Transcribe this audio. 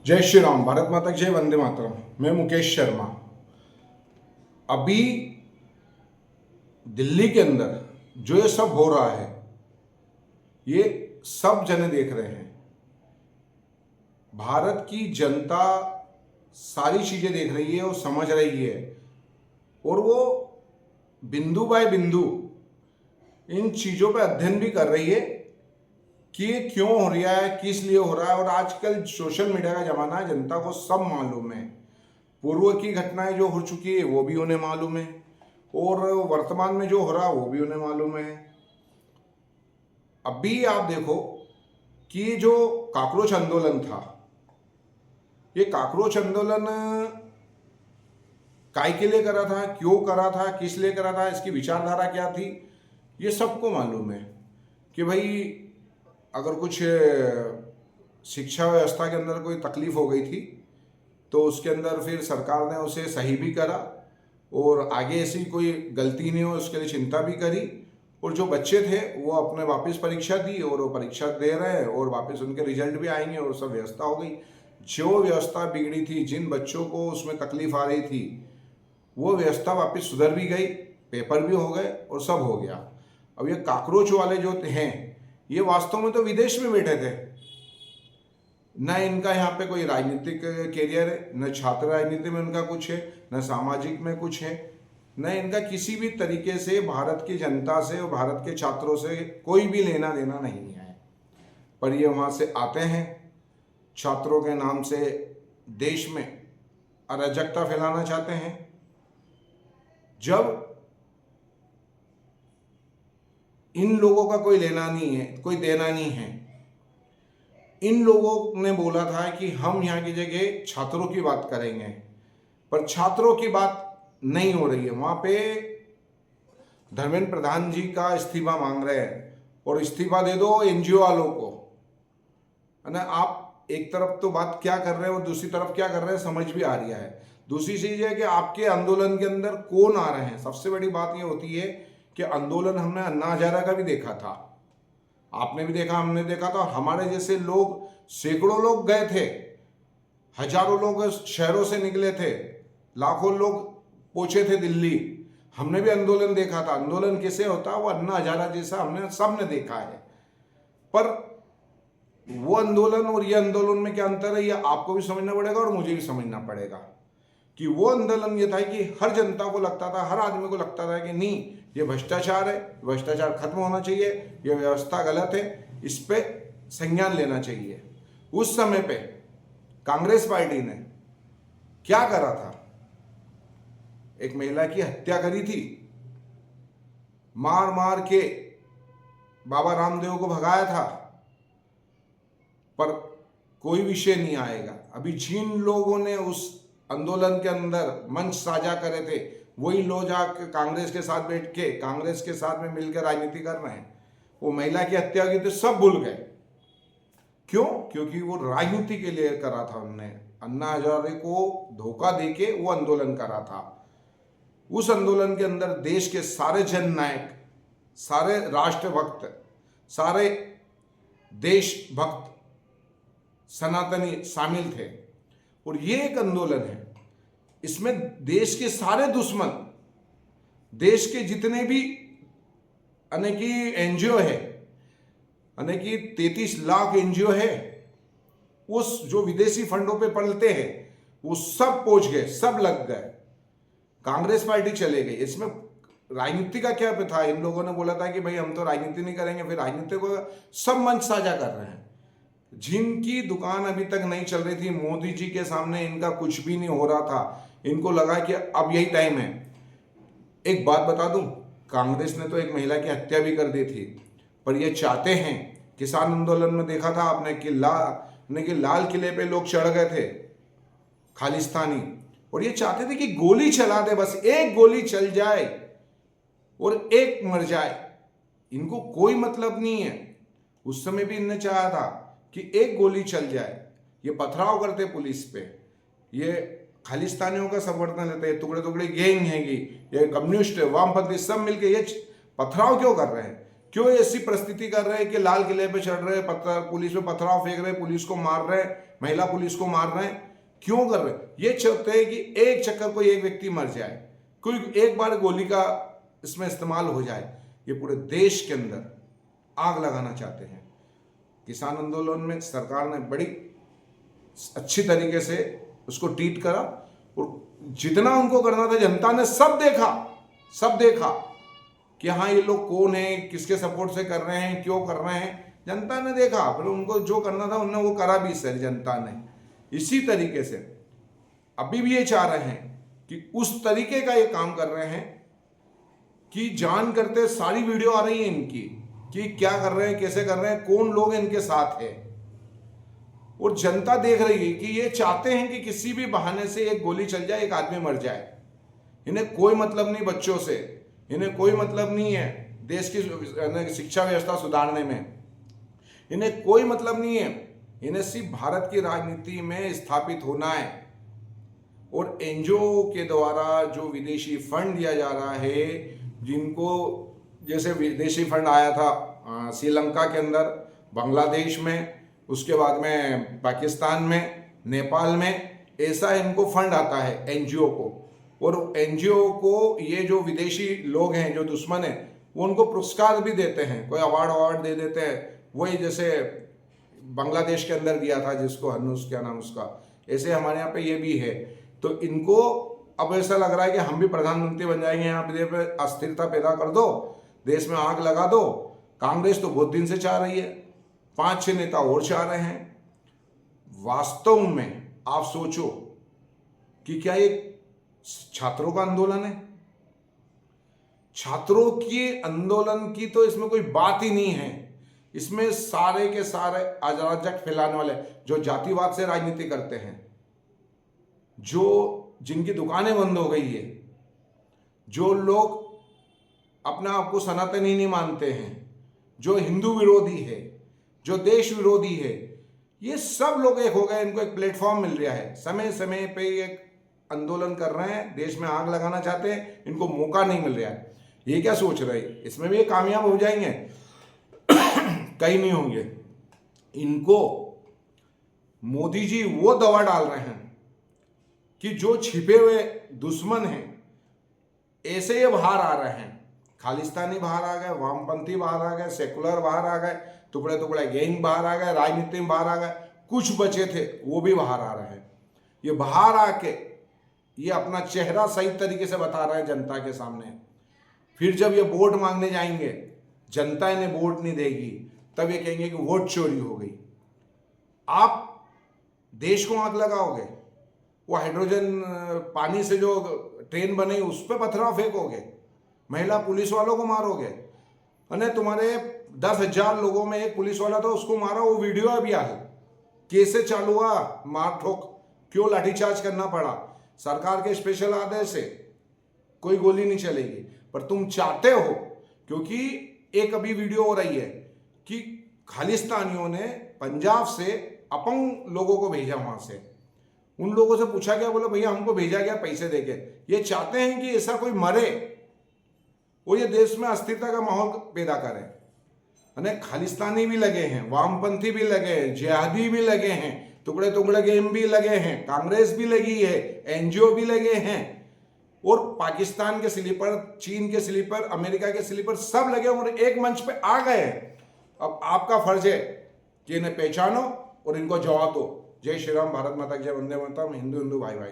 जय श्री राम, भारत माता की जय, वंदे मातरम। मैं मुकेश शर्मा। अभी दिल्ली के अंदर जो ये सब हो रहा है, ये सब जने देख रहे हैं। भारत की जनता सारी चीजें देख रही है और समझ रही है, और वो बिंदु बाय बिंदु इन चीजों पे अध्ययन भी कर रही है कि ये क्यों हो रहा है, किस लिए हो रहा है। और आजकल सोशल मीडिया का जमाना है, जनता को सब मालूम है। पूर्व की घटनाएं जो हो चुकी है वो भी उन्हें मालूम है, और वर्तमान में जो हो रहा है वो भी उन्हें मालूम है। अभी आप देखो कि जो काकरोच आंदोलन था, ये काकरोच आंदोलन काय के लिए करा था, क्यों करा था, किस लिए करा था, इसकी विचारधारा क्या थी, ये सबको मालूम है। कि भाई अगर कुछ शिक्षा व्यवस्था के अंदर कोई तकलीफ हो गई थी तो उसके अंदर फिर सरकार ने उसे सही भी करा, और आगे ऐसी कोई गलती नहीं हो उसके लिए चिंता भी करी। और जो बच्चे थे वो अपने वापस परीक्षा दी, और वो परीक्षा दे रहे हैं, और वापस उनके रिजल्ट भी आएंगे, और सब व्यवस्था हो गई। जो व्यवस्था बिगड़ी थी, जिन बच्चों को उसमें तकलीफ आ रही थी, वो व्यवस्था वापस सुधर भी गई, पेपर भी हो गए और सब हो गया। अब ये काकरोच वाले जो हैं, ये वास्तव में तो विदेश में बैठे थे। न इनका यहाँ पे कोई राजनीतिक कैरियर है, न छात्र राजनीति में उनका कुछ है, न सामाजिक में कुछ है, न इनका किसी भी तरीके से भारत की जनता से और भारत के छात्रों से कोई भी लेना देना नहीं है। पर ये वहाँ से आते हैं, छात्रों के नाम से देश में अराजकता फैलाना चाहते हैं। जब इन लोगों का कोई लेना नहीं है, कोई देना नहीं है, इन लोगों ने बोला था कि हम यहाँ की जगह छात्रों की बात करेंगे, पर छात्रों की बात नहीं हो रही है। वहाँ पे धर्मेंद्र प्रधान जी का इस्तीफा मांग रहे हैं, और इस्तीफा दे दो एनजीओ वालों को, है ना। आप एक तरफ तो बात क्या कर रहे हैं और दूसरी तरफ क्या कर रहे हैं, समझ भी आ रहा है। दूसरी चीज है कि आपके आंदोलन के अंदर कौन आ रहे हैं। सबसे बड़ी बात यह होती है कि आंदोलन हमने अन्ना हजारा का भी देखा था, आपने भी देखा, हमने देखा था। हमारे जैसे लोग, सैकड़ों लोग गए थे, हजारों लोग शहरों से निकले थे, लाखों लोग पहुंचे थे दिल्ली। हमने भी आंदोलन देखा था। आंदोलन कैसे होता है वो अन्ना हजारा जैसा हमने सबने देखा है। पर वो आंदोलन और ये आंदोलन में क्या अंतर है, ये आपको भी समझना पड़ेगा और मुझे भी समझना पड़ेगा। कि वो आंदोलन ये था कि हर जनता को लगता था, हर आदमी को लगता था कि नहीं, ये भ्रष्टाचार है, भ्रष्टाचार खत्म होना चाहिए, ये व्यवस्था गलत है, इस पे संज्ञान लेना चाहिए। उस समय पे कांग्रेस पार्टी ने क्या करा था, एक महिला की हत्या करी थी, मार मार के बाबा रामदेव को भगाया था, पर कोई विषय नहीं आएगा। अभी जिन लोगों ने उस आंदोलन के अंदर मंच साझा करे थे, वही लोग जाकर कांग्रेस के साथ बैठ के, कांग्रेस के साथ में मिलकर राजनीति कर रहे हैं। वो महिला की हत्या की तो सब भूल गए। क्यों? क्योंकि वो राजनीति के लिए करा था। उन्होंने अन्ना हजारे को धोखा देके वो आंदोलन करा था। उस आंदोलन के अंदर देश के सारे जननायक, सारे राष्ट्रभक्त, सारे देशभक्त, सनातनी शामिल थे। और ये एक आंदोलन है, इसमें देश के सारे दुश्मन, देश के जितने भी अनेकी एनजीओ है, अनेकी 33 लाख एनजीओ है, उस जो विदेशी फंडों पे पलते हैं, वो सब पहुंच गए, सब लग गए। कांग्रेस पार्टी चले गई। इसमें राजनीति का क्या था? इन लोगों ने बोला था कि भाई हम तो राजनीति नहीं करेंगे, फिर राजनीति को सब मंच साझा कर रहे हैं। जिनकी दुकान अभी तक नहीं चल रही थी, मोदी जी के सामने इनका कुछ भी नहीं हो रहा था, इनको लगा कि अब यही टाइम है। एक बात बता दूं, कांग्रेस ने तो एक महिला की हत्या भी कर दी थी, पर ये चाहते हैं, किसान आंदोलन में देखा था आपने कि लाल किले पे लोग चढ़ गए थे खालिस्तानी, और ये चाहते थे कि गोली चला दे, बस एक गोली चल जाए और एक मर जाए। इनको कोई मतलब नहीं है। उस समय भी इनने चाहा था कि एक गोली चल जाए। ये पथराव करते पुलिस पे, ये खालिस्तानियों का समर्थन लेते हैं, टुकड़े टुकड़े गैंग हैगी, ये कम्युनिस्ट, वामपंथी सब मिलके ये पथराव क्यों कर रहे हैं? क्यों ऐसी परिस्थिति कर रहे हैं कि लाल किले पे चढ़ रहे, पत्थर, पुलिस पे पथराव फेंक रहे, पुलिस को मार रहे, महिला पुलिस को मार रहे हैं? क्यों कर रहे हैं? ये चाहते हैं कि एक चक्कर कोई एक व्यक्ति मर जाए, कोई एक बार गोली का इसमें इस्तेमाल हो जाए। ये पूरे देश के अंदर आग लगाना चाहते हैं। किसान आंदोलन में सरकार ने बड़ी अच्छी तरीके से उसको ट्रीट करा, और जितना उनको करना था जनता ने सब देखा कि हाँ ये लोग कौन है, किसके सपोर्ट से कर रहे हैं, क्यों कर रहे हैं, जनता ने देखा। फिर उनको जो करना था उन्होंने वो करा भी सर जनता ने। इसी तरीके से अभी भी ये चाह रहे हैं कि उस तरीके का ये काम कर रहे हैं कि जान करते सारी वीडियो आ रही है इनकी कि क्या कर रहे हैं, कैसे कर रहे हैं, कौन लोग इनके साथ है, और जनता देख रही है कि ये चाहते हैं कि किसी भी बहाने से एक गोली चल जाए, एक आदमी मर जाए। इन्हें कोई मतलब नहीं बच्चों से, इन्हें कोई मतलब नहीं है देश की शिक्षा व्यवस्था सुधारने में, इन्हें कोई मतलब नहीं है। इन्हें सिर्फ भारत की राजनीति में स्थापित होना है। और एनजीओ के द्वारा जो विदेशी फंड दिया जा रहा है, जिनको जैसे विदेशी फंड आया था श्रीलंका के अंदर, बांग्लादेश में, उसके बाद में पाकिस्तान में, नेपाल में, ऐसा इनको फंड आता है एनजीओ को। और एनजीओ को ये जो विदेशी लोग हैं, जो दुश्मन हैं, वो उनको पुरस्कार भी देते हैं, कोई अवार्ड दे देते हैं। वही जैसे बांग्लादेश के अंदर दिया था जिसको हनुस, क्या नाम उसका, ऐसे हमारे यहाँ पे ये भी है। तो इनको अब ऐसा लग रहा है कि हम भी प्रधानमंत्री बन जाएंगे, यहाँ पे अस्थिरता पैदा कर दो, देश में आग लगा दो। कांग्रेस तो बहुत दिन से चाह रही है, 5-6 नेता और चाह रहे हैं। वास्तव में आप सोचो कि क्या ये छात्रों का आंदोलन है? छात्रों के आंदोलन की तो इसमें कोई बात ही नहीं है। इसमें सारे के सारे अराजक फैलाने वाले, जो जातिवाद से राजनीति करते हैं, जो जिनकी दुकानें बंद हो गई है, जो लोग अपने आप को सनातनी नहीं मानते हैं, जो हिंदू विरोधी है, जो देश विरोधी है, ये सब लोग एक हो गए। इनको एक प्लेटफॉर्म मिल रहा है, समय समय पे एक आंदोलन कर रहे हैं, देश में आग लगाना चाहते हैं, इनको मौका नहीं मिल रहा है। ये क्या सोच रहे हैं इसमें भी ये कामयाब हो जाएंगे? कहीं नहीं होंगे। इनको मोदी जी वो दवा डाल रहे हैं कि जो छिपे हुए दुश्मन हैं, ऐसे ये बाहर आ रहे हैं। खालिस्तानी बाहर आ गए, वामपंथी बाहर आ गए, सेकुलर बाहर आ गए, टुकड़े टुकड़े गैंग बाहर आ गए, राजनीति में बाहर आ गए, कुछ बचे थे वो भी बाहर आ रहे हैं। ये बाहर आके ये अपना चेहरा सही तरीके से बता रहे हैं जनता के सामने। फिर जब ये वोट मांगने जाएंगे, जनता इन्हें वोट नहीं देगी, तब ये कहेंगे कि वोट चोरी हो गई। आप देश को आग लगाओगे, वो हाइड्रोजन पानी से जो ट्रेन बनी उस पर पथराव फेंकोगे, महिला पुलिस वालों को मारोगे, अने तुम्हारे 10,000 लोगों में एक पुलिस वाला था उसको मारा, वो वीडियो अभी आ है, कैसे चालू हुआ मार ठोक, क्यों लाठीचार्ज करना पड़ा? सरकार के स्पेशल आदेश से कोई गोली नहीं चलेगी। पर तुम चाहते हो, क्योंकि एक अभी वीडियो हो रही है कि खालिस्तानियों ने पंजाब से अपंग लोगों को भेजा, वहां से उन लोगों से पूछा गया, बोले भैया हमको भेजा गया पैसे देके। ये चाहते हैं कि ऐसा कोई मरे, वो ये देश में अस्थिरता का माहौल पैदा करे। अने खालिस्तानी भी लगे हैं, वामपंथी भी लगे हैं, जिहादी भी लगे हैं, टुकड़े टुकड़े गेम भी लगे हैं, कांग्रेस भी लगी है, एनजीओ भी लगे हैं, और पाकिस्तान के स्लीपर, चीन के स्लीपर, अमेरिका के स्लीपर सब लगे और एक मंच पे आ गए। अब आपका फर्ज है कि इन्हें पहचानो और इनको जवाब दो। जय श्री राम, भारत माता की जय, वंदे मातरम, हिंदू हिंदू भाई भाई।